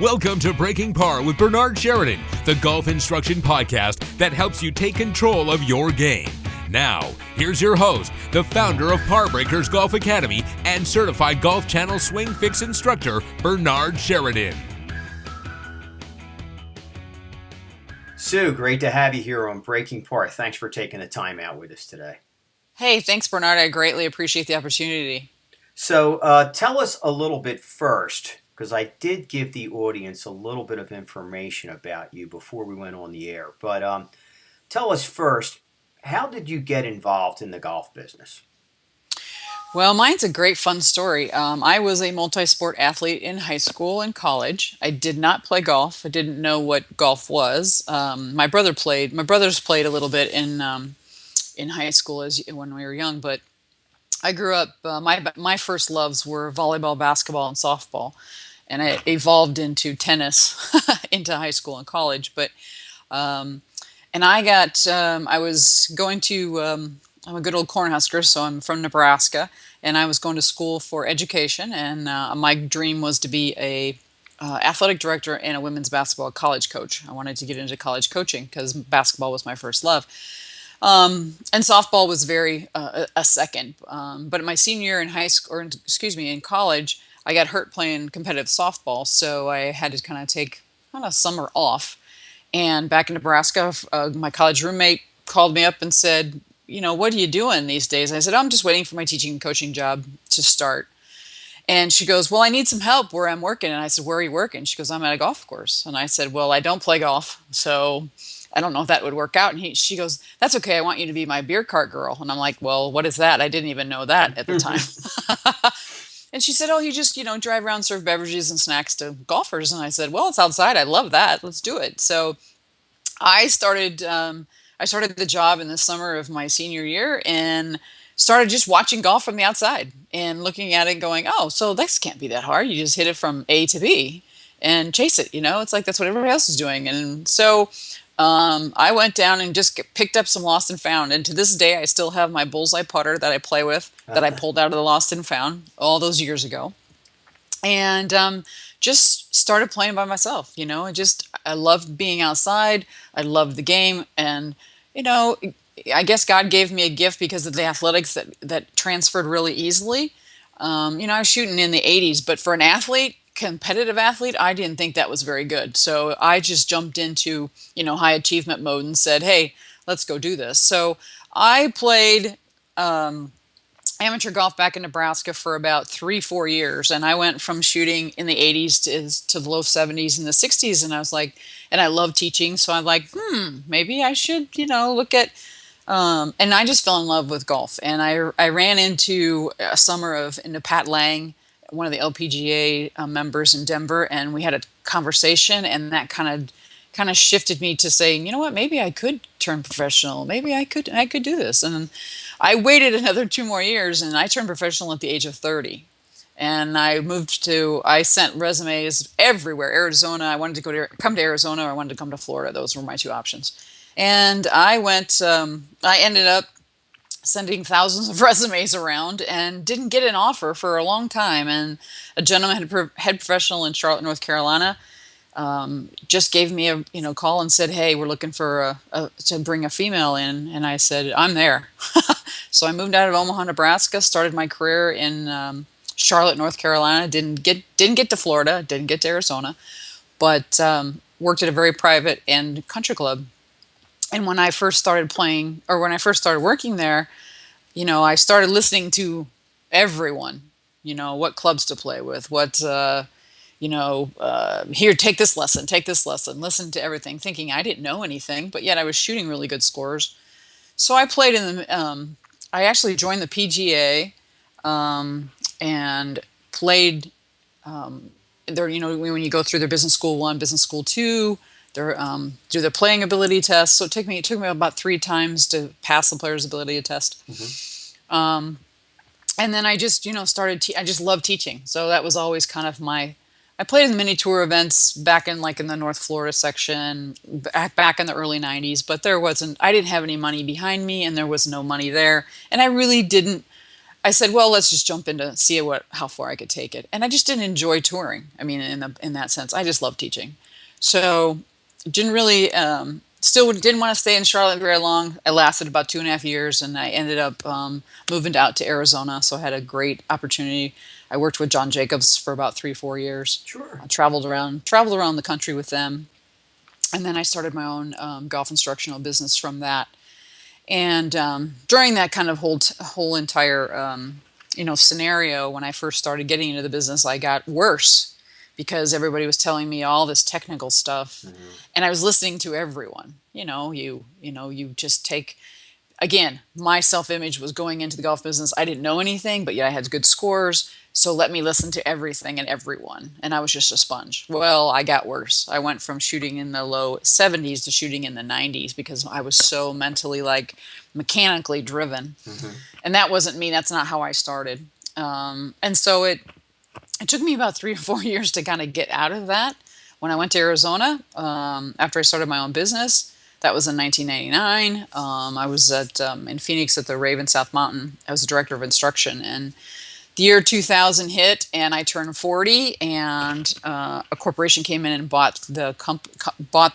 Welcome to Breaking Par with Bernard Sheridan, the golf instruction podcast that helps you take control of your game. Now, here's your host, the founder of Par Breakers Golf Academy and certified Golf Channel Swing Fix instructor, Bernard Sheridan. Sue, great to have you here on Breaking Par. Thanks for taking the time out with us today. Hey, thanks, Bernard. I greatly appreciate the opportunity. So tell us a little bit first, because I did give the audience a little bit of information about you before we went on the air. But tell us first, how did you get involved in the golf business? Well, mine's a great fun story. I was a multi-sport athlete in high school and college. I did not play golf. I didn't know what golf was. My brother played. My brothers played a little bit in high school when we were young. But I grew up. My first loves were volleyball, basketball, and softball, and I evolved into tennis into high school and college. But and I was going to. I'm a good old Cornhusker, so I'm from Nebraska, and I was going to school for education, and my dream was to be a athletic director and a women's basketball college coach. I wanted to get into college coaching because basketball was my first love, and softball was very a second. But in my senior year in high school, in college, I got hurt playing competitive softball, so I had to kind of take summer off. And back in Nebraska, my college roommate called me up and said, what are you doing these days? I said, I'm just waiting for my teaching and coaching job to start. And she goes, well, I need some help where I'm working. And I said, where are you working? She goes, I'm at a golf course. And I said, well, I don't play golf, so I don't know if that would work out. And she goes, that's okay. I want you to be my beer cart girl. And I'm like, well, what is that? I didn't even know that at the time. And she said, oh, you just, drive around, serve beverages and snacks to golfers. And I said, well, it's outside. I love that. Let's do it. So I started the job in the summer of my senior year and started just watching golf from the outside and looking at it going, oh, so this can't be that hard. You just hit it from A to B and chase it. It's like that's what everybody else is doing. And so I went down and just picked up some lost and found. And to this day, I still have my bullseye putter that I play with that I pulled out of the lost and found all those years ago. And just started playing by myself. I loved being outside. I loved the game. And I guess God gave me a gift because of the athletics that transferred really easily. I was shooting in the 80s, but for an athlete, competitive athlete, I didn't think that was very good. So I just jumped into, high achievement mode and said, hey, let's go do this. So I played amateur golf back in Nebraska for about 3-4 years. And I went from shooting in the 80s to the low 70s and the 60s. And I was like, and I love teaching. So I'm like, maybe I should, look at, and I just fell in love with golf. And I ran into Pat Lang, one of the LPGA members in Denver. And we had a conversation, and that kind of shifted me to saying, maybe I could turn professional. Maybe I could do this. And I waited another 2 more years, and I turned professional at the age of 30. And I sent resumes everywhere. Arizona, I wanted to come to Arizona, or I wanted to come to Florida. Those were my 2 options. And I ended up sending thousands of resumes around and didn't get an offer for a long time. And a gentleman, head professional in Charlotte, North Carolina, just gave me a call and said, hey, we're looking for to bring a female in. And I said, I'm there. So I moved out of Omaha, Nebraska, started my career in Charlotte, North Carolina. Didn't get to Florida, didn't get to Arizona, but worked at a very private and country club. And when I first started working there, I started listening to everyone, what clubs to play with, here, take this lesson, listen to everything, thinking I didn't know anything, but yet I was shooting really good scores. So I played I actually joined the PGA and played there. When you go through their business school 1, business school 2, do their playing ability test. So it took me about 3 times to pass the player's ability test. Mm-hmm. And then I just I just loved teaching. So that was always kind of I played in the mini tour events back in the North Florida section back in the early 90s, but I didn't have any money behind me, and there was no money there, and I really didn't I said, well, let's just jump into see how far I could take it. And I just didn't enjoy touring. I mean, in that sense, I just love teaching. So didn't really, still didn't want to stay in Charlotte very long. I lasted about 2.5 years, and I ended up moving out to Arizona. So I had a great opportunity. I worked with John Jacobs for about 3, 4 years. Sure. I traveled around the country with them, and then I started my own golf instructional business from that. And during that kind of whole entire scenario, when I first started getting into the business, I got worse because everybody was telling me all this technical stuff, Mm-hmm. and I was listening to everyone. You just take, again, my self-image was going into the golf business. I didn't know anything, but yet I had good scores. So let me listen to everything and everyone. And I was just a sponge. Well, I got worse. I went from shooting in the low 70s to shooting in the 90s because I was so mentally, like, mechanically driven. Mm-hmm. And that wasn't me. That's not how I started. And so it took me about 3 or 4 years to kind of get out of that. When I went to Arizona, after I started my own business, that was in 1999. I was in Phoenix at the Raven South Mountain. I was the director of instruction, and the year 2000 hit, and I turned 40, and a corporation came in and bought the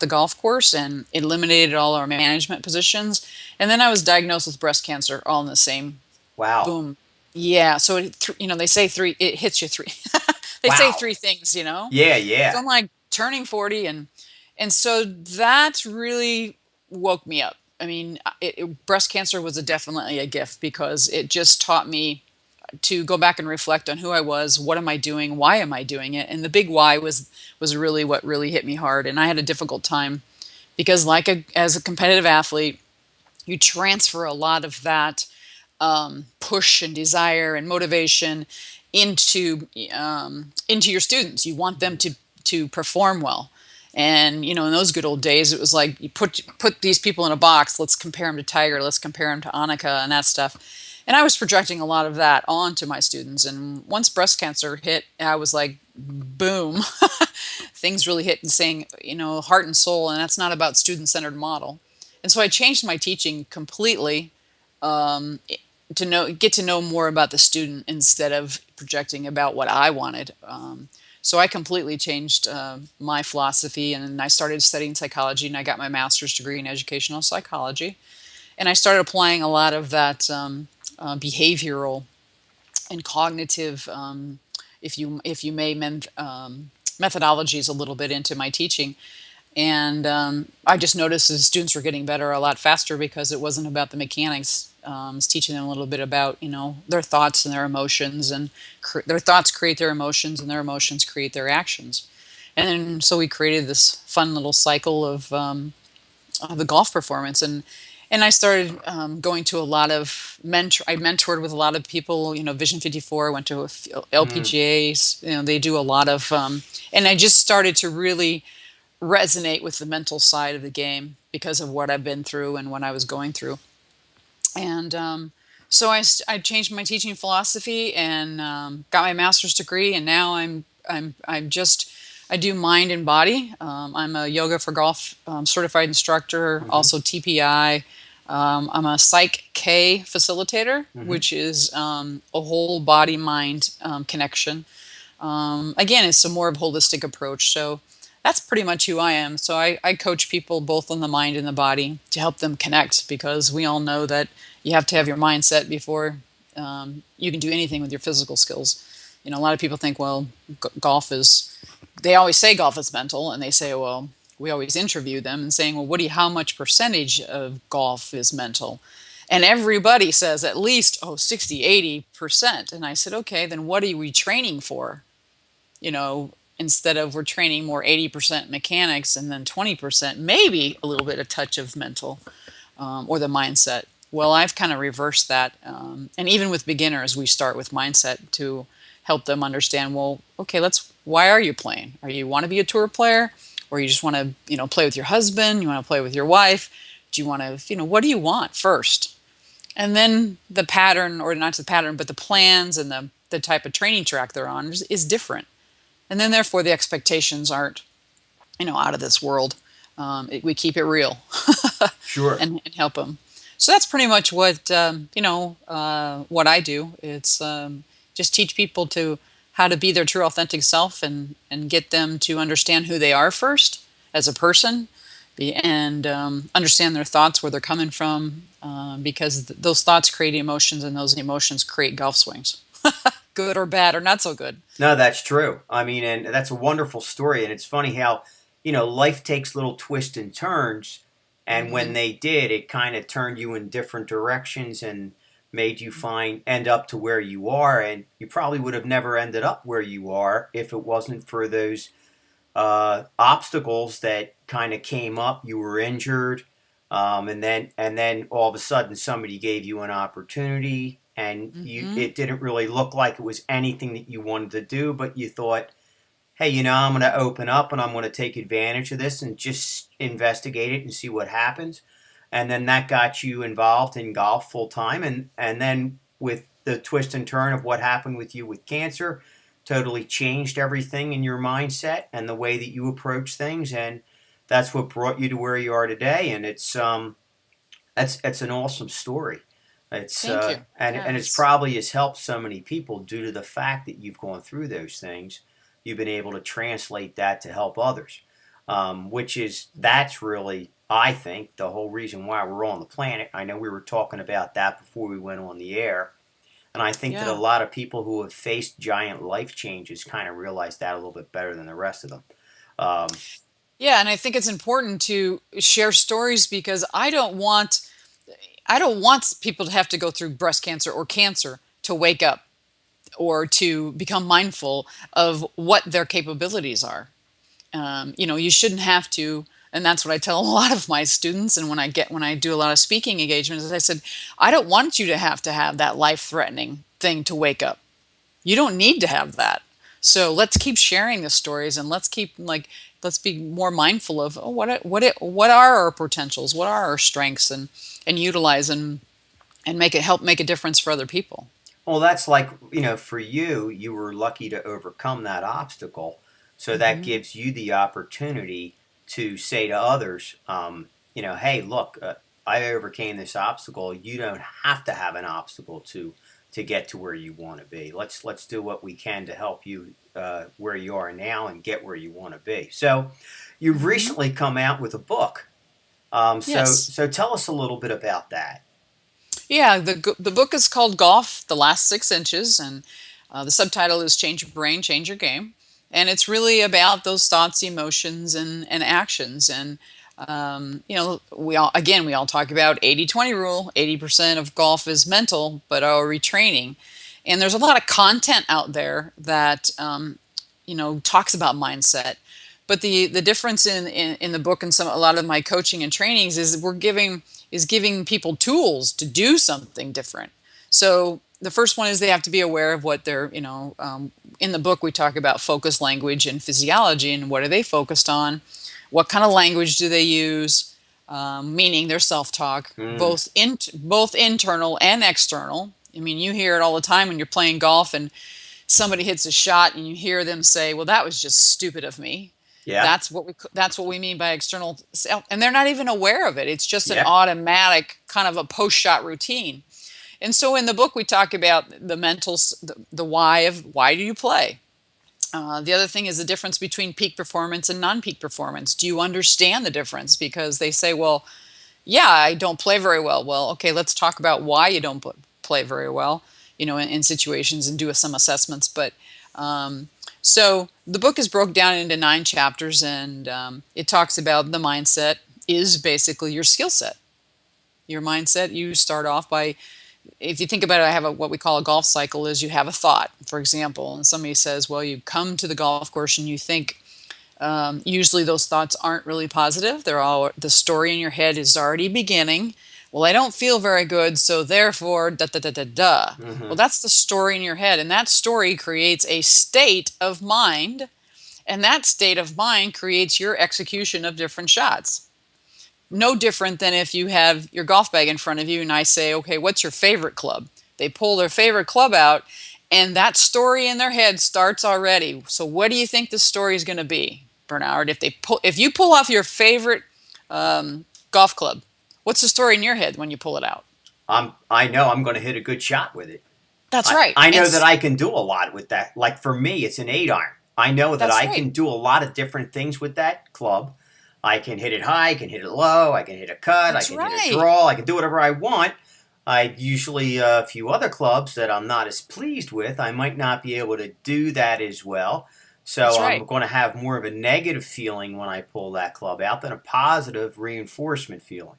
golf course and eliminated all our management positions. And then I was diagnosed with breast cancer, all in the same Wow. boom. Yeah, so they say three. It hits you three. They say Wow. three things. Yeah, So yeah. I'm like turning 40, and so that really woke me up. I mean, breast cancer was definitely a gift because it just taught me to go back and reflect on who I was, what am I doing, why am I doing it, and the big why was really what really hit me hard. And I had a difficult time because, like as a competitive athlete, you transfer a lot of that push and desire and motivation into your students. You want them to perform well. And in those good old days, it was like you put these people in a box. Let's compare them to Tiger. Let's compare them to Annika and that stuff. And I was projecting a lot of that onto my students. And once breast cancer hit, I was like, boom, things really hit and saying, heart and soul. And that's not about student-centered model. And so I changed my teaching completely, um, get to know more about the student instead of projecting about what I wanted. So I completely changed my philosophy, and then I started studying psychology, and I got my master's degree in educational psychology, and I started applying a lot of that behavioral and cognitive, if you may, methodologies a little bit into my teaching. And I just noticed the students were getting better a lot faster because it wasn't about the mechanics. It's teaching them a little bit about, their thoughts and their emotions, and their thoughts create their emotions, and their emotions create their actions. And then, so we created this fun little cycle of the golf performance. And I started going to a lot of I mentored with a lot of people, Vision 54, went to Mm. LPGAs, they do a lot of, and I just started to really resonate with the mental side of the game because of what I've been through and what I was going through. And so I changed my teaching philosophy and got my master's degree. And now I do mind and body. I'm a yoga for golf certified instructor, Mm-hmm. also TPI. I'm a Psych K facilitator, Mm-hmm. which is a whole body mind connection. Again, it's a more of a holistic approach. So that's pretty much who I am. So I coach people both on the mind and the body to help them connect, because we all know that you have to have your mindset before you can do anything with your physical skills. A lot of people think, well, golf is, they always say golf is mental, and they say, well, we always interview them and saying, well, how much percentage of golf is mental? And everybody says at least, 60, 80%. And I said, okay, then what are we training for? you know, Instead of we're training more 80% mechanics and then 20%, maybe a little bit of touch of mental or the mindset. Well, I've kind of reversed that. And even with beginners, we start with mindset to help them understand, well, okay, why are you playing? Are you want to be a tour player, or you just want to, play with your husband? You want to play with your wife? Do you want to, what do you want first? And then the pattern, or not the pattern, but the plans and the type of training track they're on is different. And then therefore the expectations aren't, out of this world. We keep it real Sure. and help them. So that's pretty much what what I do. It's just teach people to how to be their true authentic self and get them to understand who they are first as a person, and understand their thoughts, where they're coming from, because those thoughts create emotions, and those emotions create golf swings, good or bad or not so good. No, that's true. I mean, and that's a wonderful story. And it's funny how, life takes little twists and turns. And when Hmm. they did, it kind of turned you in different directions and made you end up to where you are. And you probably would have never ended up where you are if it wasn't for those obstacles that kind of came up. You were injured, and then all of a sudden somebody gave you an opportunity, and Hmm. it didn't really look like it was anything that you wanted to do, but you thought, hey, I'm going to open up and I'm going to take advantage of this and just investigate it and see what happens. And then that got you involved in golf full time. And then with the twist and turn of what happened with you with cancer, totally changed everything in your mindset and the way that you approach things. And that's what brought you to where you are today. And it's an awesome story. It's Thank you. and it's Yes. probably has helped so many people due to the fact that you've gone through those things. You've been able to translate that to help others, which is that's really, I think, the whole reason why we're on the planet. I know we were talking about that before we went on the air, and I think that a Yeah. lot of people who have faced giant life changes kind of realize that a little bit better than the rest of them. Um, Yeah, and I think it's important to share stories, because I don't want people to have to go through breast cancer or cancer to wake up or to become mindful of what their capabilities are. You shouldn't have to, and that's what I tell a lot of my students. And when I do a lot of speaking engagements, as I said, I don't want you to have that life-threatening thing to wake up. You don't need to have that. So let's keep sharing the stories, and let's be more mindful of, oh, what are our potentials, what are our strengths, and utilize and make a difference for other people. Well, that's like, for you, you were lucky to overcome that obstacle. So that Hmm. gives you the opportunity to say to others, hey, look, I overcame this obstacle. You don't have to have an obstacle to get to where you want to be. Let's do what we can to help you where you are now and get where you want to be. So, you've Hmm. recently come out with a book. So Yes. so tell us a little bit about that. Yeah, the book is called Golf: The Last 6 Inches, and the subtitle is Change Your Brain, Change Your Game. And it's really about those thoughts, emotions, and actions. And we all talk about 80-20 rule. 80% of golf is mental, but our retraining. And there's a lot of content out there that talks about mindset. But the difference in the book and a lot of my coaching and trainings is giving people tools to do something different. So the first one is they have to be aware of what they're, in the book we talk about focus language and physiology, and what are they focused on? What kind of language do they use? Meaning their self-talk, Mm, both internal and external. I mean, you hear it all the time when you're playing golf and somebody hits a shot and you hear them say, "Well, that was just stupid of me." yeah, That's what we mean by external self, and they're not even aware of it. It's just an yeah. automatic kind of a post-shot routine. And so in the book we talk about the why of why do you play. The other thing is the difference between peak performance and non-peak performance. Do you understand the difference? Because they say, well, yeah, I don't play very well. Well, okay, let's talk about why you don't play very well, in situations, and do some assessments. But um, so the book is broke down into 9 chapters, and it talks about the mindset is basically your skill set. Your mindset, you start off by, if you think about it, I have what we call a golf cycle. Is you have a thought, for example, and somebody says, well, you come to the golf course and you think, usually those thoughts aren't really positive. They're all, the story in your head is already beginning. Well, I don't feel very good, so therefore, da da da da da. Well, Hmm. that's the story in your head, and that story creates a state of mind, and that state of mind creates your execution of different shots. No different than if you have your golf bag in front of you, and I say, okay, what's your favorite club? They pull their favorite club out, and that story in their head starts already. So, what do you think the story is going to be, Bernard? If you pull off your favorite golf club, What's the story in your head when you pull it out? I know I'm going to hit a good shot with it. That's right. I know that I can do a lot with that. Like for me, it's an 8 iron. I know that That's I right. can do a lot of different things with that club. I can hit it high, I can hit it low, I can hit a cut, I That's can hit a right. draw, I can do whatever I want. I usually a few other clubs that I'm not as pleased with, I might not be able to do that as well. That's So I'm right. going to have more of a negative feeling when I pull that club out than a positive reinforcement feeling.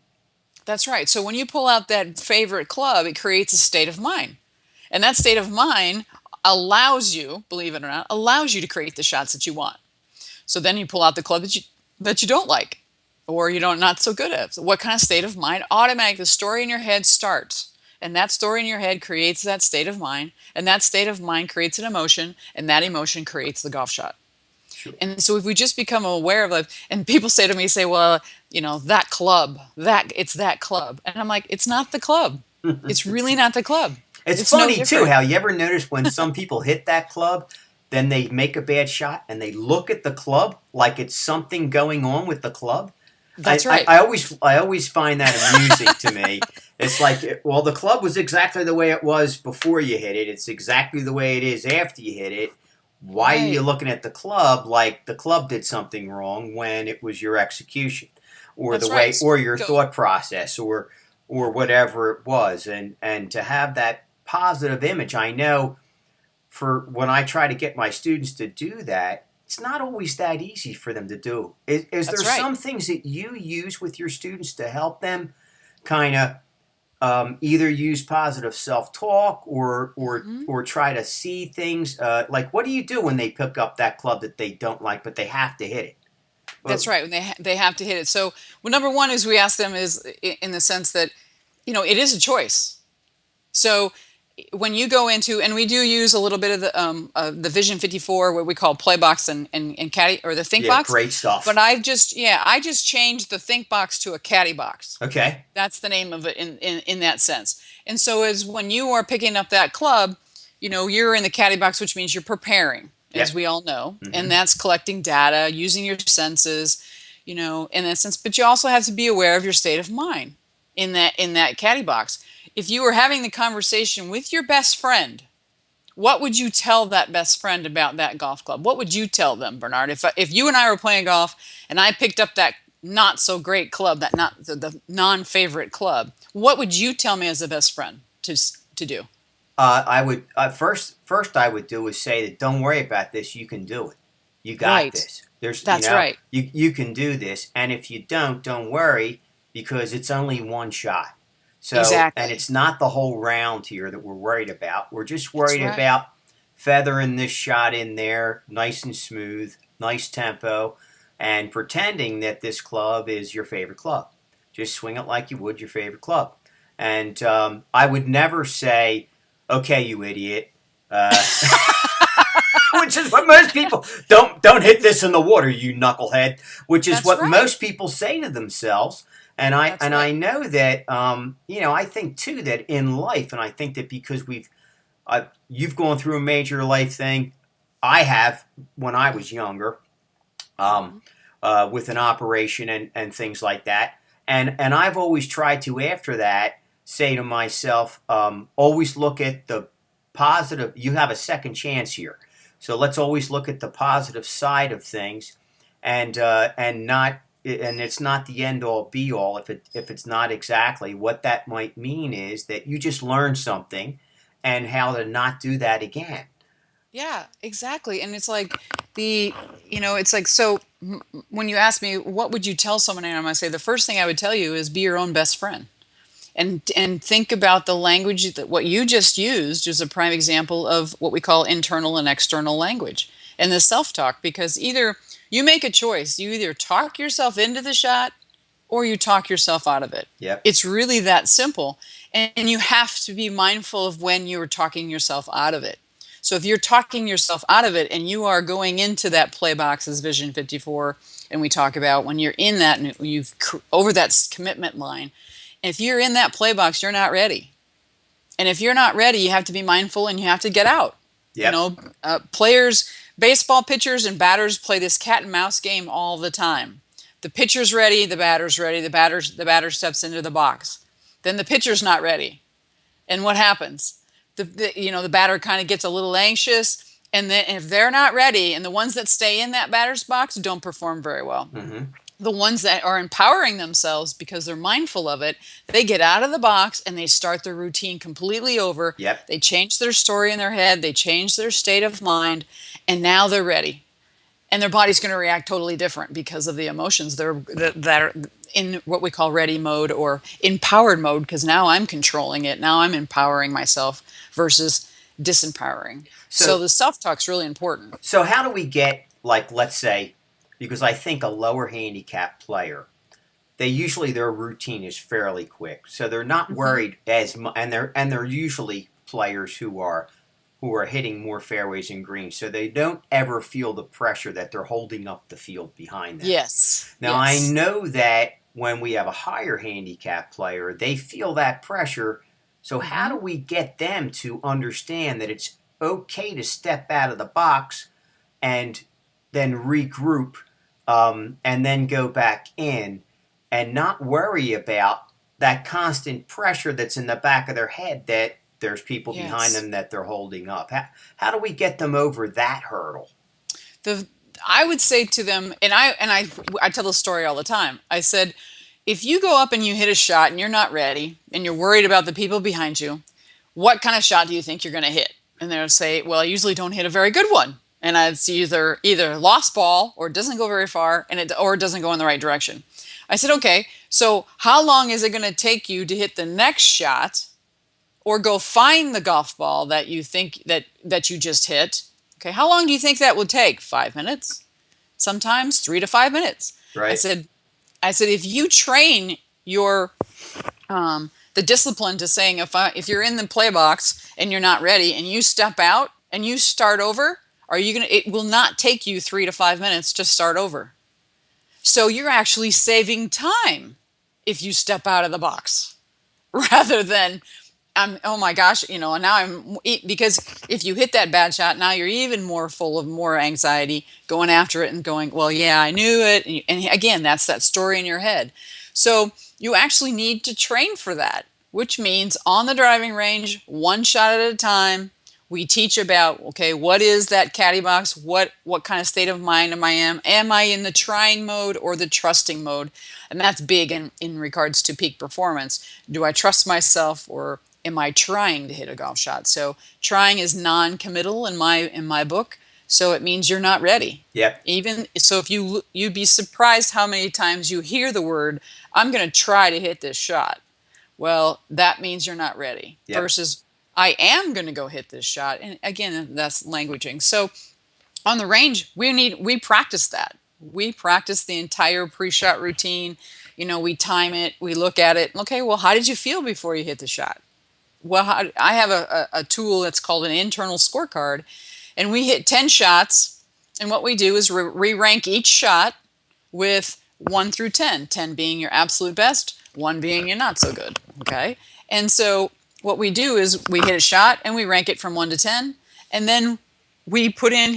That's right. So when you pull out that favorite club, it creates a state of mind. And that state of mind allows you, believe it or not, allows you to create the shots that you want. So then you pull out the club that you don't like or you don't not so good at. So what kind of state of mind? Automatically the story in your head starts. And that story in your head creates that state of mind. And that state of mind creates an emotion. And that emotion creates the golf shot. Sure. And so if we just become aware of like, and people say to me, say, well, that club, it's that club. And I'm like, it's not the club. It's really not the club. It's It's no funny too different. how you ever notice when some people hit that club, then they make a bad shot and they look at the club like it's something going on with the club. That's right. I always find that amusing to me. It's like, well, the club was exactly the way it was before you hit it. It's exactly the way it is after you hit it. Why are you Right. looking at the club like the club did something wrong when it was your execution, or the That's right. way, or your Go. thought process, or whatever it was, and to have that positive image, I know for when I try to get my students to do that, it's not always that easy for them to do. Is there That's right. some things that you use with your students to help them kind of either use positive self-talk Mhm. or try to see things like what do you do when they pick up that club that they don't like but they have to hit it? That's Well, right. When they have to hit it. So, well, number one is we ask them is in the sense that it is a choice. So when you go into, and we do use a little bit of the Vision 54, what we call play box and caddy or the think yeah, box. great But stuff. I just changed the think box to a caddy box. Okay. That's the name of it in that sense. And so as when you are picking up that club, you're in the caddy box, which means you're preparing, as Yep. we all know, Mm-hmm. and that's collecting data, using your senses, in that sense. But you also have to be aware of your state of mind in that caddy box. If you were having the conversation with your best friend, what would you tell that best friend about that golf club? What would you tell them, Bernard? If you and I were playing golf and I picked up that not so great club, that not the non-favorite club, what would you tell me as a best friend to do? I would first I would do is say that don't worry about this. You can do it. You got Right. this. There's That's right. you can do this. And if you don't worry because it's only one shot. So and Exactly. it's not the whole round here that we're worried about. We're just That's worried right. about feathering this shot in there, nice and smooth, nice tempo, and pretending that this club is your favorite club. Just swing it like you would your favorite club. And I would never say, "Okay, you idiot," which is what most people don't hit this in the water, you knucklehead. Which is That's what right. most people say to themselves. And I That's and right. I know that I think too that in life, and I think that because you've gone through a major life thing, I have when I was younger, um, Mhm. with an operation and things like that. And I've always tried to, after that, say to myself, always look at the positive. You have a second chance here. So let's always look at the positive side of things and not. And it's not the end all be all if it's not exactly what that might mean is that you just learned something and how to not do that again. Yeah, exactly. And it's like it's like so. When you ask me, what would you tell someone, and I'm gonna say the first thing I would tell you is be your own best friend. And think about the language that what you just used is a prime example of what we call internal and external language and the self-talk, because either you make a choice, you either talk yourself into the shot or you talk yourself out of it. Yep. It's really that simple. And you have to be mindful of when you're talking yourself out of it. So if you're talking yourself out of it and you are going into that play box's Vision 54, and we talk about when you're in that and over that commitment line, if you're in that play box, you're not ready. And if you're not ready, you have to be mindful and you have to get out. Yep. Players, baseball pitchers and batters play this cat and mouse game all the time. The pitcher's ready, the batter's ready, the batter steps into the box. Then the pitcher's not ready. And what happens? The batter kind of gets a little anxious, and then if they're not ready, and the ones that stay in that batter's box don't perform very well. Mm-hmm. The ones that are empowering themselves because they're mindful of it, they get out of the box and they start their routine completely over. Yep. They change their story in their head, they change their state of mind, and now they're ready. And their body's going to react totally different because of the emotions that are in what we call ready mode or empowered mode, because now I'm controlling it. Now I'm empowering myself versus disempowering. So the self-talk's really important. So how do we get, like, let's say, because I think a lower handicap player, their routine is fairly quick, so they're not worried as much, and they're usually players who are hitting more fairways and greens, so they don't ever feel the pressure that they're holding up the field behind them. Yes. Now, yes. I know that when we have a higher handicap player, they feel that pressure. So how do we get them to understand that it's okay to step out of the box and then regroup and then go back in and not worry about that constant pressure that's in the back of their head that there's people behind them that they're holding up? How do we get them over that hurdle? I would say to them, and I tell the story all the time. I said, if you go up and you hit a shot and you're not ready and you're worried about the people behind you, what kind of shot do you think you're going to hit? And they'll say, well, I usually don't hit a very good one. And it's either lost ball or it doesn't go very far or it doesn't go in the right direction. I said, okay, so how long is it going to take you to hit the next shot or go find the golf ball that you think that you just hit? Okay, how long do you think that would take? 5 minutes? Sometimes 3 to 5 minutes. Right. I said, if you train your the discipline to saying if you're in the play box and you're not ready and you step out and you start over, it will not take you 3 to 5 minutes to start over. So you're actually saving time if you step out of the box rather than oh my gosh, because if you hit that bad shot, now you're even more full of more anxiety going after it and going, well, yeah, I knew it. And again, that's that story in your head. So you actually need to train for that, which means on the driving range, one shot at a time, we teach about, okay, what is that caddy box? What kind of state of mind am I in? Am I in the trying mode or the trusting mode? And that's big in regards to peak performance. Do I trust myself or am I trying to hit a golf shot? So trying is non-committal in my book. So it means you're not ready. Yep. Even so, if you'd be surprised how many times you hear the word, I'm going to try to hit this shot. Well, that means you're not ready. Yep. Versus I am going to go hit this shot. And again, that's languaging. So on the range, we practice that. We practice the entire pre-shot routine. We time it, we look at it. Okay, well, how did you feel before you hit the shot? Well, I have a tool that's called an internal scorecard, and we hit 10 shots, and what we do is re-rank each shot with 1 through 10, 10 being your absolute best, 1 being your not so good, okay? And so what we do is we hit a shot, and we rank it from 1 to 10, and then we put in,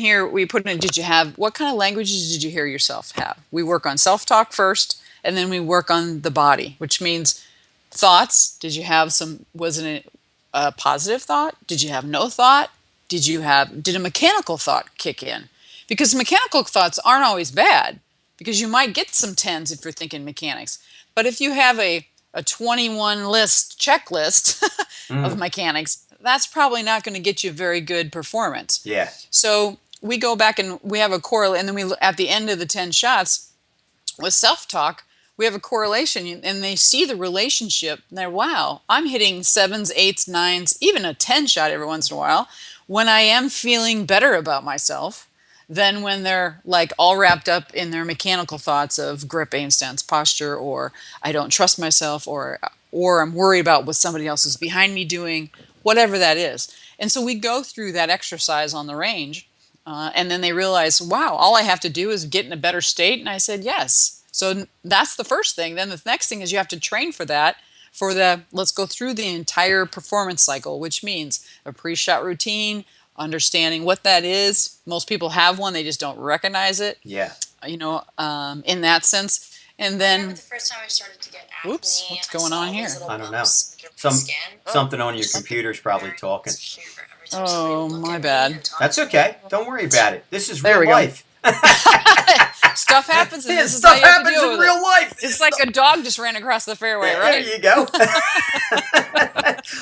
what kind of languages did you hear yourself have? We work on self-talk first, and then we work on the body, which means thoughts. Did you have was it a positive thought? Did you have no thought? Did a mechanical thought kick in? Because mechanical thoughts aren't always bad, because you might get some 10s if you're thinking mechanics. But if you have a 21 list checklist of mechanics, that's probably not going to get you very good performance. Yeah. So we go back and we have a correlation, and then at the end of the 10 shots with self-talk, we have a correlation, and they see the relationship. And they're, wow, I'm hitting 7s, 8s, 9s, even a 10 shot every once in a while when I am feeling better about myself than when they're like all wrapped up in their mechanical thoughts of grip, aim, stance, posture, or I don't trust myself, or I'm worried about what somebody else is behind me doing, whatever that is. And so we go through that exercise on the range, and then they realize, wow, all I have to do is get in a better state. And I said, yes. So that's the first thing. Then the next thing is you have to train for that, let's go through the entire performance cycle, which means a pre-shot routine, understanding what that is. Most people have one, they just don't recognize it, Yeah. in that sense. And I remember then, the first time I started to get acne, whoops, what's I going saw on all here? these little I don't know. bumps like, in my skin. Something on your something. computer's probably talking. Super every time somebody Oh, would look my at me bad. and talk That's to me. okay. Don't worry about it. This is There real we go. life. Stuff happens, and Yeah, this is how stuff you have to happens deal in with real it. life. It's like a dog just ran across the fairway, right? There you go.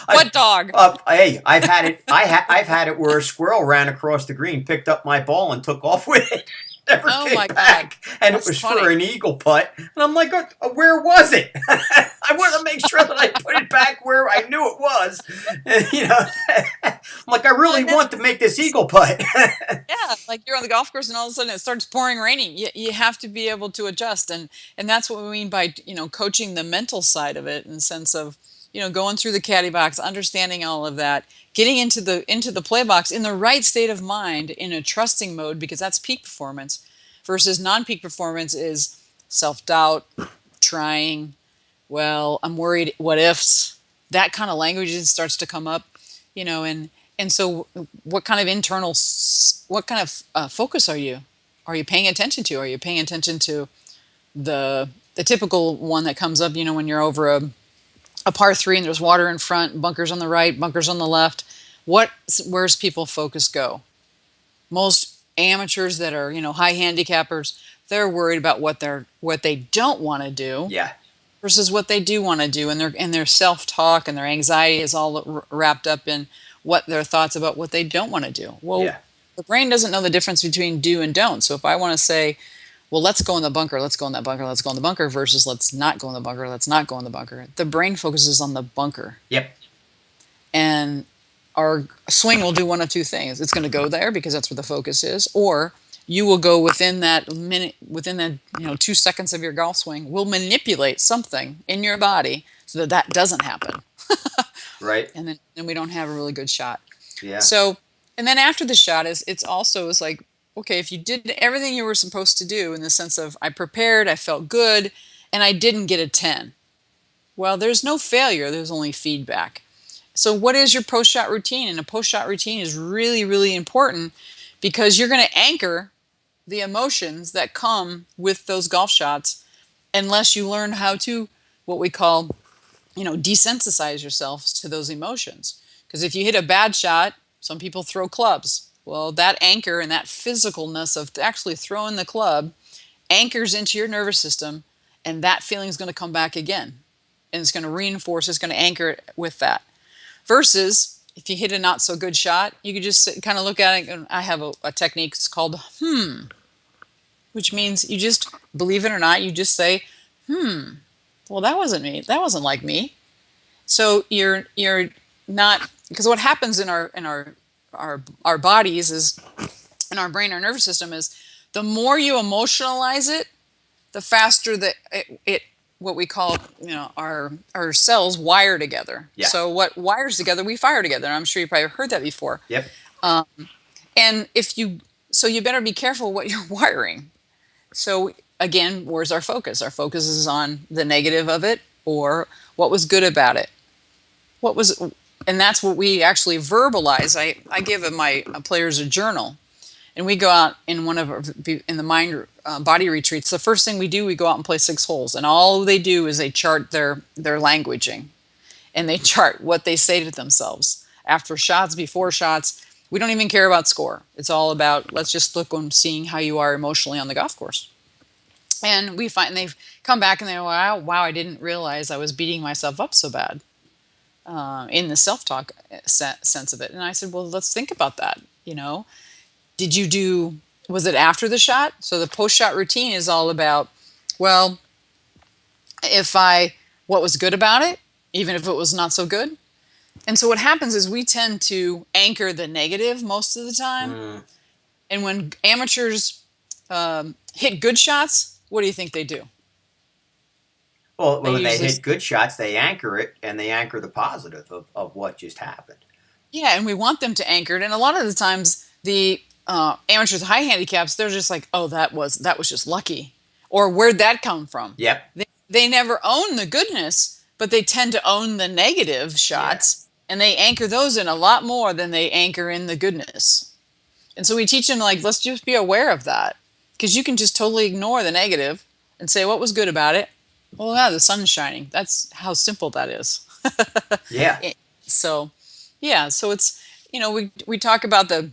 What dog? Hey, I've had it. I've had it where a squirrel ran across the green, picked up my ball, and took off with it. Never Oh came my God. back, and That's it was funny. for an eagle putt. And I'm like, where was it? I want to make sure that I put it back where I knew it was. And, I'm like, I really want to make this eagle putt. Yeah, like you're on the golf course and all of a sudden it starts pouring raining. You have to be able to adjust, and that's what we mean by coaching the mental side of it, in the sense of going through the caddy box, understanding all of that, getting into the play box in the right state of mind, in a trusting mode, because that's peak performance, versus non-peak performance is self-doubt, trying, well, I'm worried, what ifs, that kind of language starts to come up, and so what kind of focus are you paying attention to? Are you paying attention to the typical one that comes up, when you're over a par three and there's water in front, bunkers on the right, bunkers on the left? Where's people focus go? Most amateurs that are, high handicappers, they're worried about what they don't want to do. Yeah. Versus what they do want to do, and their self-talk and their anxiety is all wrapped up in what their thoughts about what they don't want to do. Well, Yeah. the brain doesn't know the difference between do and don't. So if I want to say, well, let's go in the bunker, let's go in that bunker, let's go in the bunker, versus let's not go in the bunker, let's not go in the bunker, the brain focuses on the bunker. Yep. And our swing will do one of two things. It's going to go there because that's where the focus is, or you will go within that minute, within that 2 seconds of your golf swing, will manipulate something in your body so that doesn't happen. Right. And then we don't have a really good shot. Yeah. So, and then after the shot is like, okay, if you did everything you were supposed to do, in the sense of I prepared, I felt good, and I didn't get a 10. Well, there's no failure, there's only feedback. So what is your post-shot routine? And a post-shot routine is really, really important, because you're going to anchor the emotions that come with those golf shots, unless you learn how to, what we call, desensitize yourself to those emotions. Because if you hit a bad shot, some people throw clubs. Well, that anchor and that physicalness of actually throwing the club anchors into your nervous system, and that feeling is going to come back again. And it's going to reinforce, it's going to anchor it with that. Versus if you hit a not so good shot, you could just kind of look at it, and I have a technique, it's called which means you just, believe it or not, you just say, well, that wasn't me. That wasn't like me. So you're not, because what happens in our bodies is, in our brain, our nervous system, is the more you emotionalize it, the faster that it what we call, our cells wire together. Yeah. So what wires together, we fire together. And I'm sure you probably heard that before. Yep. And so you better be careful what you're wiring. So again, where's our focus? Our focus is on the negative of it, or what was good about it. And that's what we actually verbalize. I give my players a journal, and we go out in in the mind body retreats. The first thing we do, we go out and play 6 holes, and all they do is they chart their languaging, and they chart what they say to themselves after shots, before shots. We don't even care about score. It's all about, let's just look on seeing how you are emotionally on the golf course. And we find, they've come back and they go, wow, I didn't realize I was beating myself up so bad, in the self-talk sense of it. And I said, well, let's think about that. Was it after the shot? So the post-shot routine is all about, well, what was good about it, even if it was not so good. And so what happens is we tend to anchor the negative most of the time. And when amateurs hit good shots, what do you think they do? Well, when they hit good shots, they anchor it, and they anchor the positive of what just happened. Yeah, and we want them to anchor it. And a lot of the times, the amateurs with high handicaps, they're just like, oh, that was just lucky. Or where'd that come from? Yep. They never own the goodness, but they tend to own the negative shots. And they anchor those in a lot more than they anchor in the goodness. And so we teach them, like, let's just be aware of that. Because you can just totally ignore the negative and say, what was good about it? Well, yeah, the sun's shining. That's how simple that is. Yeah. So, yeah, so it's, we talk about the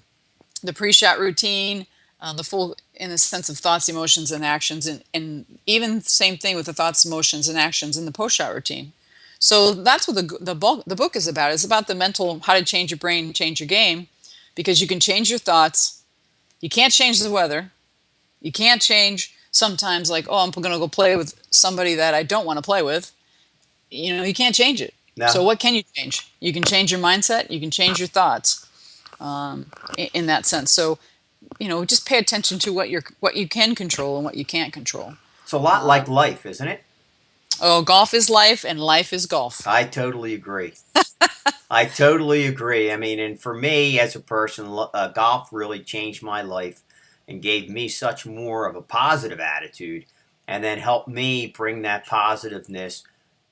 pre-shot routine, the full, in the sense of thoughts, emotions, and actions, and even the same thing with the thoughts, emotions, and actions in the post-shot routine. So that's what the book is about. It's about the mental, how to change your brain, change your game, because you can change your thoughts. You can't change the weather. You can't change sometimes, like, oh, I'm going to go play with somebody that I don't want to play with. You can't change it. No. So what can you change? You can change your mindset. You can change your thoughts, in that sense. So, just pay attention to what you can control and what you can't control. It's a lot like life, isn't it? Oh, golf is life and life is golf. I totally agree. I totally agree. I mean, and for me as a person, golf really changed my life and gave me such more of a positive attitude, and then helped me bring that positiveness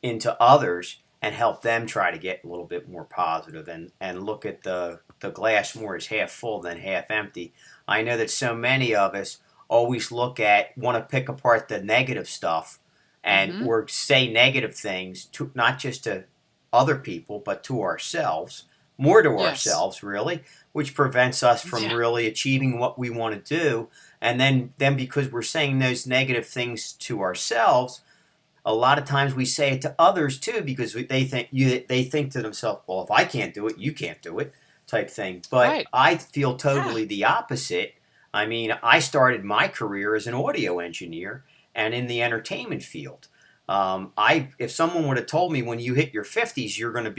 into others and help them try to get a little bit more positive and look at the glass more as half full than half empty. I know that so many of us always want to pick apart the negative stuff and or say negative things, to not just to other people but to ourselves, more to ourselves really, which prevents us from really achieving what we want to do. And then because we're saying those negative things to ourselves, a lot of times we say it to others too, because they think to themselves, well, if I can't do it, you can't do it, type thing. But I feel totally the opposite. I mean, I started my career as an audio engineer and in the entertainment field. If someone would have told me when you hit your 50s you're going to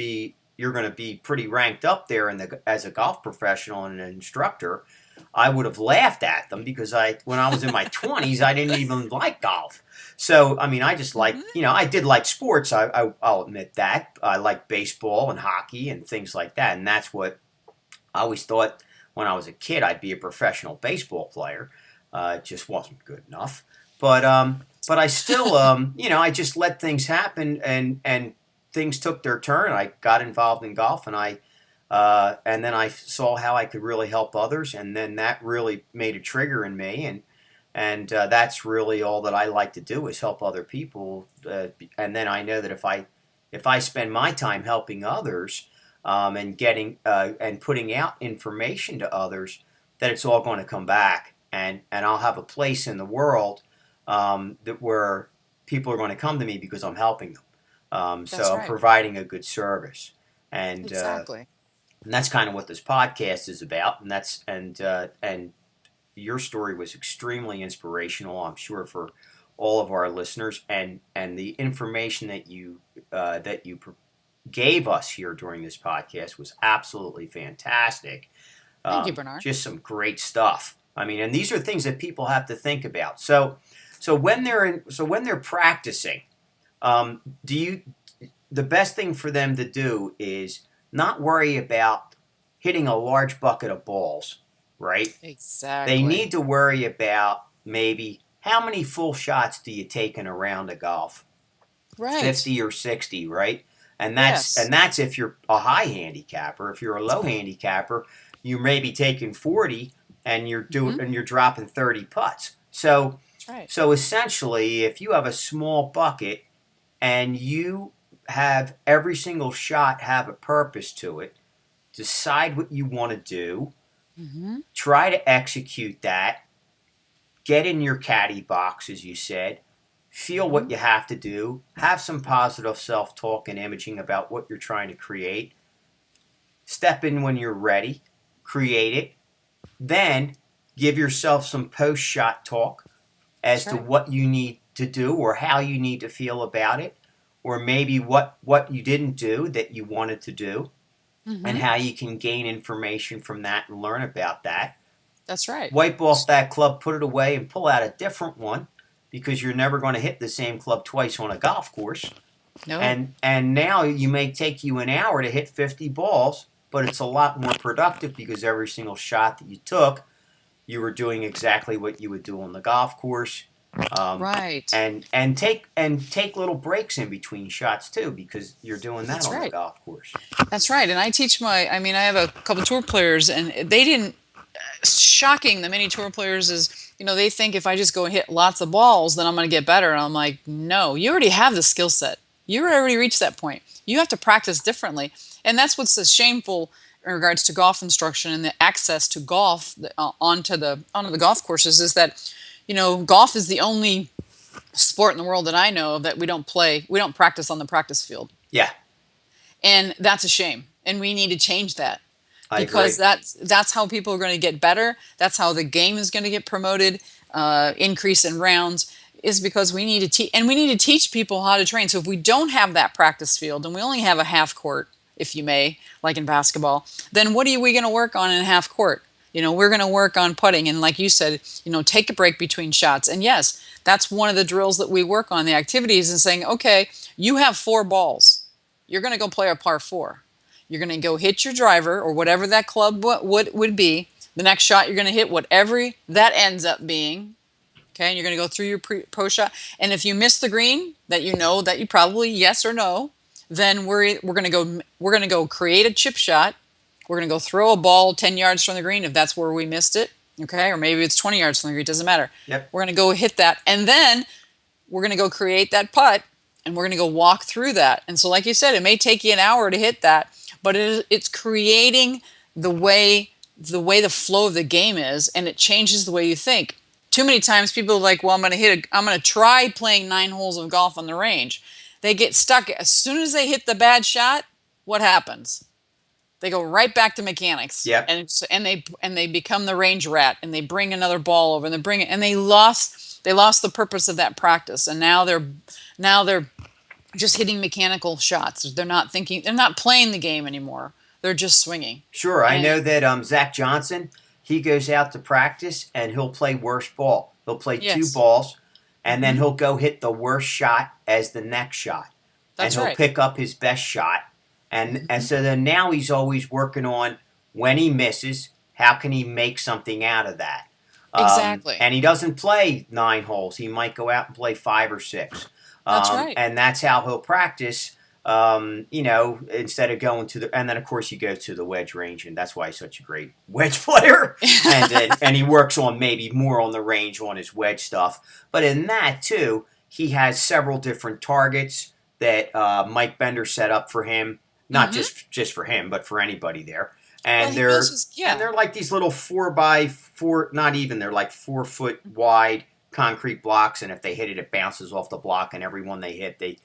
be pretty ranked up there as a golf professional and an instructor, I would have laughed at them, because when I was in my 20s I didn't even like golf. So I mean, I just like I did like sports. I'll admit that I like baseball and hockey and things like that, and that's what I always thought when I was a kid I'd be a professional baseball player. It just wasn't good enough. But I still I just let things happen, and things took their turn. I got involved in golf, and then I saw how I could really help others, and then that really made a trigger in me, and that's really all that I like to do, is help other people. And then I know that if I spend my time helping others, and getting and putting out information to others, that it's all going to come back, and I'll have a place in the world where people are going to come to me because I'm helping them. So I'm providing a good service, and exactly. And that's kind of what this podcast is about. And your story was extremely inspirational, I'm sure, for all of our listeners, and the information that you gave us here during this podcast was absolutely fantastic. Thank you, Bernard. Just some great stuff. I mean, and these are things that people have to think about. So when they're practicing, the best thing for them to do is not worry about hitting a large bucket of balls, right? Exactly. They need to worry about maybe how many full shots do you take in a round of golf? Right. 50 or 60, right? And that's if you're a high handicapper. If you're a low handicapper, you may be taking 40 and you're dropping 30 putts. So essentially, if you have a small bucket and you have every single shot have a purpose to it, decide what you want to do, try to execute that, get in your caddy box, as you said, feel what you have to do, have some positive self-talk and imaging about what you're trying to create, step in when you're ready, create it, then give yourself some post-shot talk as to what you need to do or how you need to feel about it, or maybe what you didn't do that you wanted to do, and how you can gain information from that and learn about that. That's right. Wipe off that club, put it away, and pull out a different one, because you're never going to hit the same club twice on a golf course. No. And now you may take you an hour to hit 50 balls, but it's a lot more productive because every single shot that you took, you were doing exactly what you would do on the golf course. Right. And take little breaks in between shots too, because you're doing that That's on the right. golf course. That's right. And I teach I mean, I have a couple tour players, and they didn't, shocking, the many tour players is, they think if I just go and hit lots of balls, then I'm going to get better. And I'm like, no, you already have the skill set. You already reached that point. You have to practice differently. And that's what's so shameful in regards to golf instruction and the access to golf onto the golf courses is that, golf is the only sport in the world that I know of that we don't practice on the practice field. Yeah, And that's a shame. And we need to change that I agree. because that's how people are going to get better. That's how the game is going to get promoted, increase in rounds, is because we need to teach, and we need to teach people how to train. So if we don't have that practice field and we only have a half court, if you may, like in basketball, then what are we going to work on in a half court? We're going to work on putting, and like you said, take a break between shots. And yes, that's one of the drills that we work on, the activities, and saying, okay, you have 4 balls. You're going to go play a par 4. You're going to go hit your driver or whatever that club would be. The next shot you're going to hit whatever that ends up being. Okay, and you're going to go through your pro shot. And if you miss the green, that that you probably yes or no, then we're going to go create a chip shot. We're going to go throw a ball 10 yards from the green if that's where we missed it. Okay, or maybe it's 20 yards from the green. It doesn't matter. Yep. We're going to go hit that, and then we're going to go create that putt, and we're going to go walk through that. And so, like you said, it may take you an hour to hit that, but it's creating the flow of the game is, and it changes the way you think. Too many times people are like, well, I'm going to try playing 9 holes of golf on the range. They get stuck. As soon as they hit the bad shot, what happens? They go right back to mechanics, Yep. and they become the range rat, and they bring another ball over, and they lost the purpose of that practice, and now they're just hitting mechanical shots. They're not thinking. They're not playing the game anymore. They're just swinging. Sure, I And know that Zach Johnson, he goes out to practice and he'll play worst ball. He'll play 2 yes, balls, and then hmm he'll go hit the worst shot as the next shot, and that's he'll right. pick up his best shot. And hmm so then now he's always working on, when he misses, how can he make something out of that? Exactly. And he doesn't play 9 holes. He might go out and play 5 or 6. That's right. And that's how he'll practice. Instead of going to and then of course he goes to the wedge range, and that's why he's such a great wedge player. And he works on maybe more on the range on his wedge stuff. But in that too, he has several different targets that Mike Bender set up for him, not hmm just for him, but for anybody there. Well, And he knows they're his and yeah. they're like these little 4x4, not even, they're like 4 foot wide concrete blocks, and if they hit it, it bounces off the block, and every one they hit, they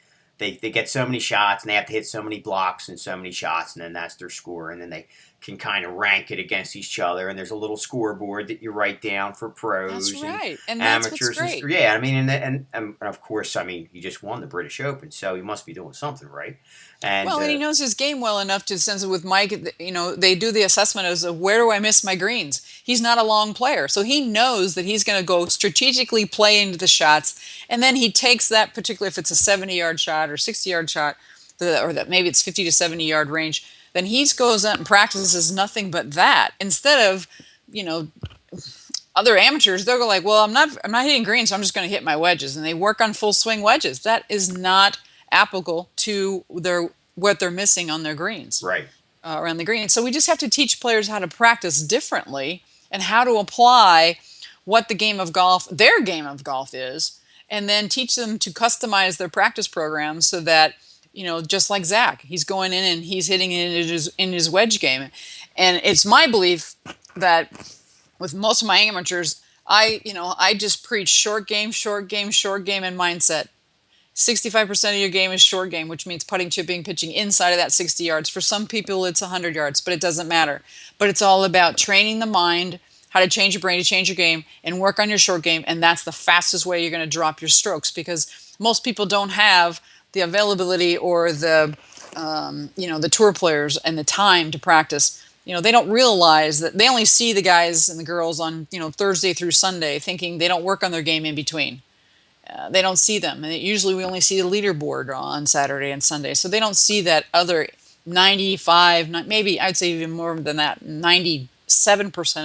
get so many shots, and they have to hit so many blocks and so many shots, and then that's their score, and then they can kind of rank it against each other, and there's a little scoreboard that you write down for That's pros and right. And that's what's amateurs, and great. yeah, I mean, and of course, I mean, he just won the British Open, so he must be doing something right. And Well, and he knows his game well enough to sense it with Mike. They do the assessment as of where do I miss my greens. He's not a long player, so he knows that he's going to go strategically play into the shots, and then he takes that particular, if it's a 70-yard shot or 60-yard shot, or that maybe it's 50 to 70-yard range, then he goes out and practices nothing but that instead of, you know, other amateurs. They'll go like, well, I'm not hitting greens, so I'm just going to hit my wedges, and they work on full swing wedges. That is not applicable to what they're missing on their greens, right, around the green. So we just have to teach players how to practice differently and how to apply what their game of golf is, and then teach them to customize their practice programs so that, just like Zach, he's going in and he's hitting it in his wedge game. And it's my belief that with most of my amateurs, I just preach short game, short game, short game, and mindset. 65% of your game is short game, which means putting, chipping, pitching inside of that 60 yards. For some people, it's 100 yards, but it doesn't matter. But it's all about training the mind, how to change your brain to change your game, and work on your short game. And that's the fastest way you're going to drop your strokes, because most people don't have the availability or the tour players and the time to practice. They don't realize that they only see the guys and the girls on, Thursday through Sunday, thinking they don't work on their game in between. They don't see them. And usually we only see the leaderboard on Saturday and Sunday. So they don't see that other 95, maybe I'd say even more than that, 97%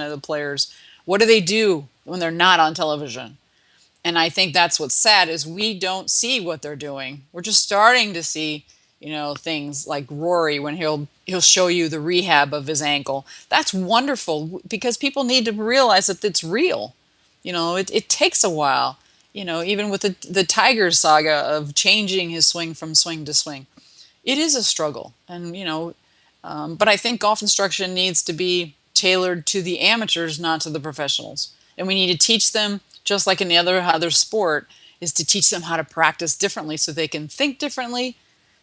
of the players. What do they do when they're not on television? And I think that's what's sad is we don't see what they're doing. We're just starting to see, things like Rory when he'll show you the rehab of his ankle. That's wonderful because people need to realize that it's real. It takes a while. Even with the Tiger saga of changing his swing from swing to swing, it is a struggle. And but I think golf instruction needs to be tailored to the amateurs, not to the professionals. And we need to teach them, just like any other sport, is to teach them how to practice differently so they can think differently,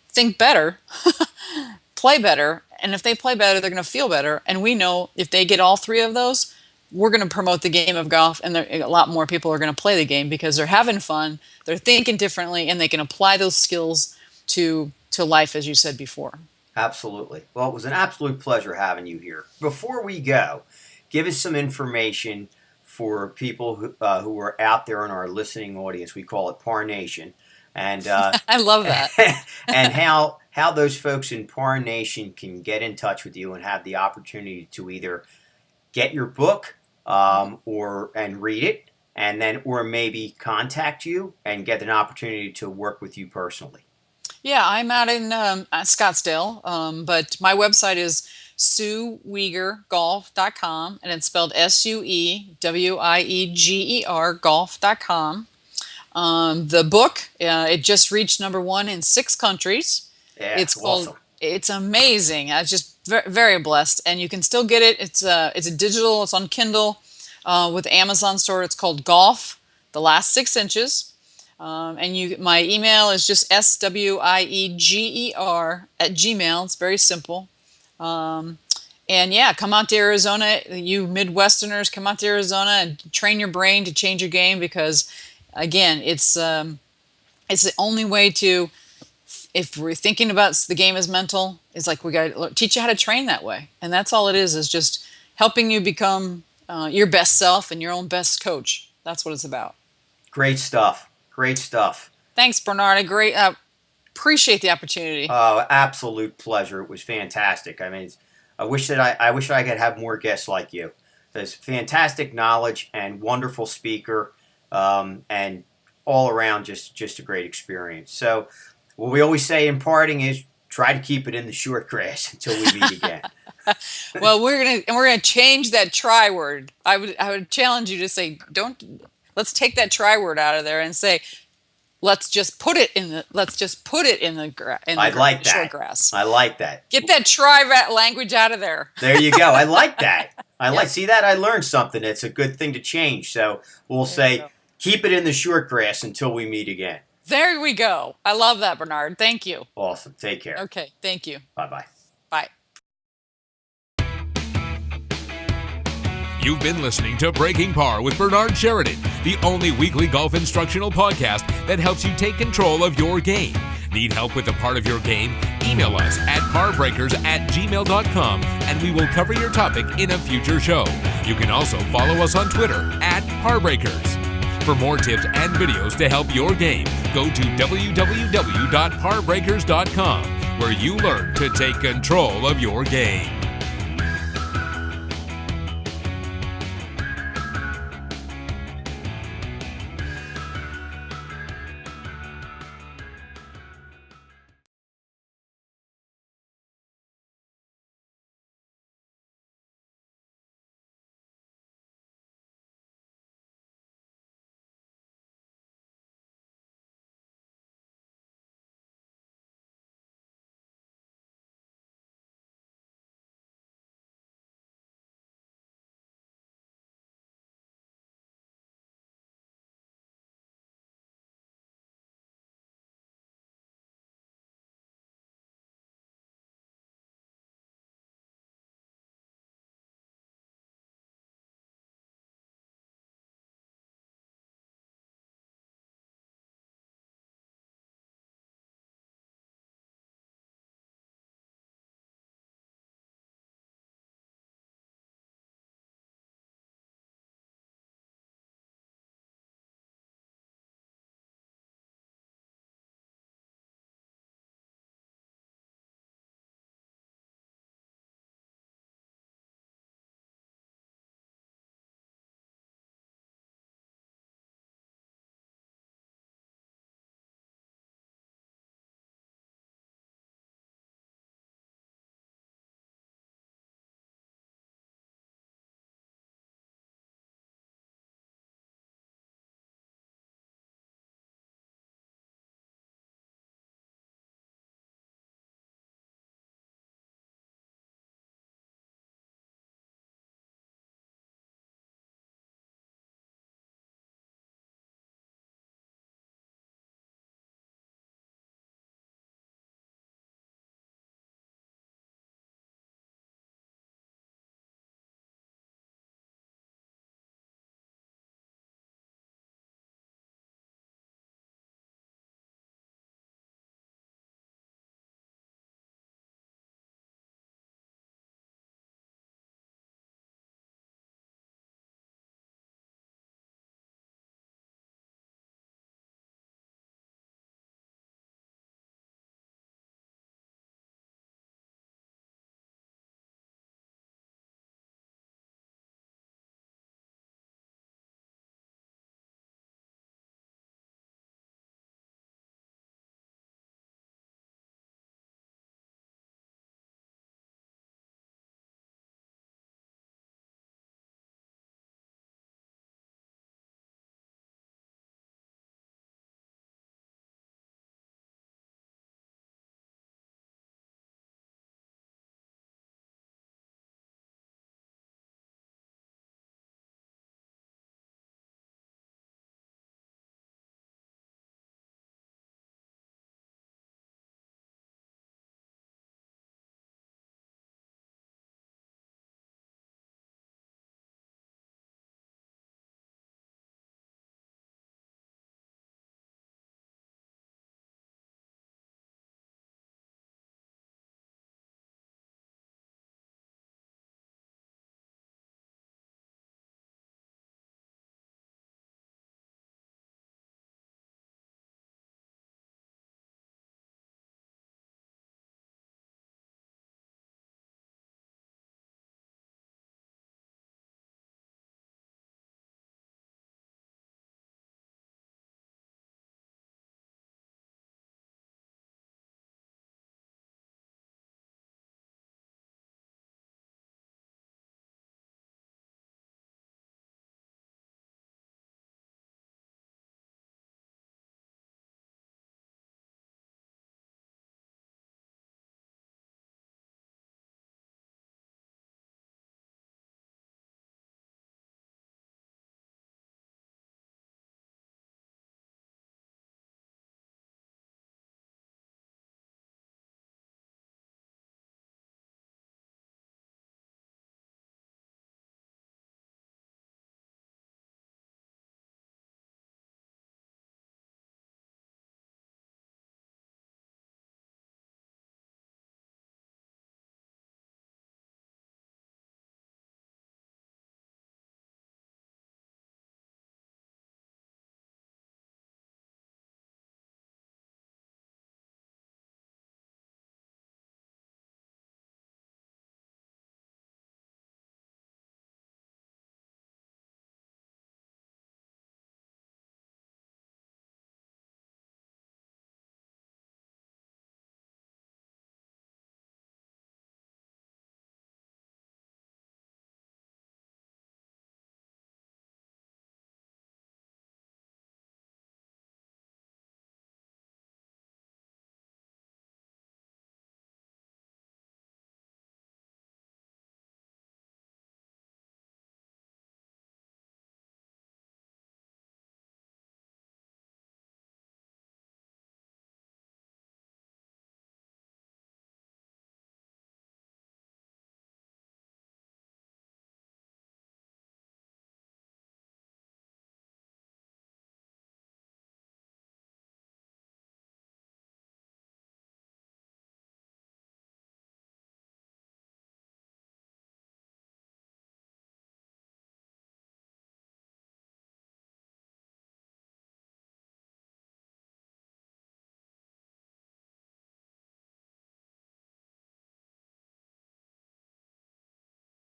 think better, play better. And if they play better, they're going to feel better. And we know if they get all three of those, we're going to promote the game of golf, and a lot more people are going to play the game because they're having fun, they're thinking differently, and they can apply those skills to life, as you said before. Absolutely. Well, it was an absolute pleasure having you here. Before we go, give us some information for people who are out there in our listening audience. We call it Par Nation. And I love that. And how those folks in Par Nation can get in touch with you and have the opportunity to either get your book and read it, and then or maybe contact you and get an opportunity to work with you personally. Yeah, I'm out in Scottsdale, but my website is SueWiegerGolf.com, and it's spelled SueWieger Golf.com. The book, it just reached #1 in 6 countries. Yeah, it's called. awesome. It's amazing. I was just very, very blessed, and you can still get it. It's a digital. It's on Kindle with Amazon store. It's called Golf: The Last 6 Inches. And my email is just SWIEGER@gmail. It's very simple. And yeah, come out to Arizona. You Midwesterners, come out to Arizona and train your brain to change your game because, again, it's the only way to. If we're thinking about the game as mental, it's like we got to teach you how to train that way, and that's all it is just helping you become your best self and your own best coach. That's what it's about. Great stuff. Great stuff. Thanks, Bernard. Appreciate the opportunity. Oh, absolute pleasure. It was fantastic. I mean, I wish that I could have more guests like you. There's fantastic knowledge and wonderful speaker, and all around just a great experience. So, what we always say in parting is try to keep it in the short grass until we meet again. Well, we're gonna change that try word. I would challenge you to say let's take that try word out of there and say let's just put it in the short grass. I like that. Get that try language out of there. There you go. I like that. See that? I learned something. It's a good thing to change. So we'll say keep it in the short grass until we meet again. There we go. I love that, Bernard. Thank you. Awesome. Take care. Okay. Thank you. Bye-bye. Bye. You've been listening to Breaking Par with Bernard Sheridan, the only weekly golf instructional podcast that helps you take control of your game. Need help with a part of your game? Email us at parbreakers@gmail.com and we will cover your topic in a future show. You can also follow us on Twitter @parbreakers. For more tips and videos to help your game, go to www.parbreakers.com, where you learn to take control of your game.